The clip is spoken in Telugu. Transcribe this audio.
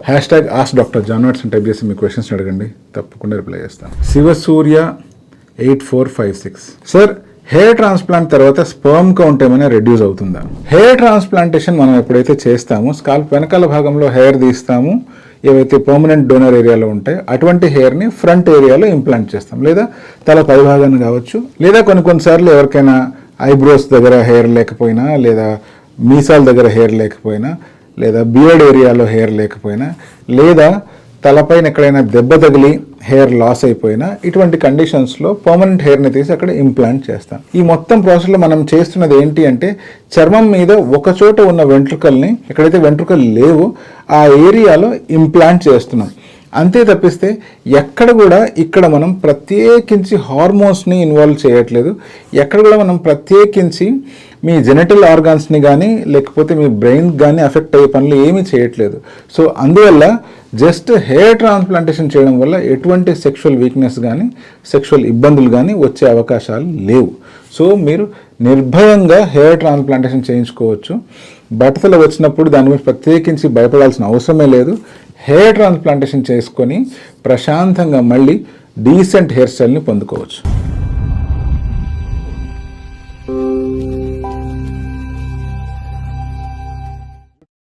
#ask Dr. John Watson type చేసి మీ క్వశ్చన్స్ అడగండి, తప్పకుండా రిప్లై చేస్తాను. శివసూర్య 8456 సార్, హెయిర్ ట్రాన్స్ప్లాంట్ తర్వాత స్పర్మ్ కౌంట్ ఏమైనా రెడ్యూస్ అవుతుందా? హెయిర్ ట్రాన్స్ప్లాంటేషన్ మనం ఎప్పుడైతే చేస్తామో స్కాల్ప్ వెనకాల భాగంలో హెయిర్ తీస్తాము, ఏవైతే పర్మనెంట్ డోనర్ ఏరియాలో ఉంటాయో అటువంటి హెయిర్ని ఫ్రంట్ ఏరియాలో ఇంప్లాంట్ చేస్తాం, లేదా తల పై భాగాన్ని కావచ్చు, లేదా కొన్నిసార్లు ఎవరికైనా ఐబ్రోస్ దగ్గర హెయిర్ లేకపోయినా, లేదా మీసాల దగ్గర హెయిర్ లేకపోయినా, లేదా బియర్డ్ ఏరియాలో హెయిర్ లేకపోయినా, లేదా తలపైన ఎక్కడైనా దెబ్బ తగిలి హెయిర్ లాస్ అయిపోయినా, ఇటువంటి కండిషన్స్లో పర్మనెంట్ హెయిర్ని తీసి అక్కడ ఇంప్లాంట్ చేస్తాం. ఈ మొత్తం ప్రాసెస్లో మనం చేస్తున్నది ఏంటి అంటే చర్మం మీద ఒక చోట ఉన్న వెంట్రుకల్ని, ఎక్కడైతే వెంట్రుకలు లేవో ఆ ఏరియాలో ఇంప్లాంట్ చేస్తున్నాం. అంతే తప్పిస్తే ఎక్కడ కూడా ఇక్కడ మనం ప్రత్యేకించి హార్మోన్స్ని ఇన్వాల్వ్ చేయట్లేదు, ఎక్కడ కూడా మనం ప్రత్యేకించి మీ జెనిటల్ ఆర్గాన్స్ని కానీ లేకపోతే మీ బ్రెయిన్ కానీ అఫెక్ట్ అయ్యే పనులు ఏమీ చేయట్లేదు. సో అందువల్ల జస్ట్ హెయిర్ ట్రాన్స్ప్లాంటేషన్ చేయడం వల్ల ఎటువంటి సెక్షువల్ వీక్నెస్ కానీ సెక్షువల్ ఇబ్బందులు కానీ వచ్చే అవకాశాలు లేవు. సో మీరు నిర్భయంగా హెయిర్ ట్రాన్స్ప్లాంటేషన్ చేయించుకోవచ్చు. బట్టతల వచ్చినప్పుడు దాని మీద ప్రత్యేకించి భయపడాల్సిన అవసరమే లేదు. హెయిర్ ట్రాన్స్ప్లాంటేషన్ చేసుకొని ప్రశాంతంగా మళ్ళీ డీసెంట్ హెయిర్ స్టైల్ని పొందుకోవచ్చు.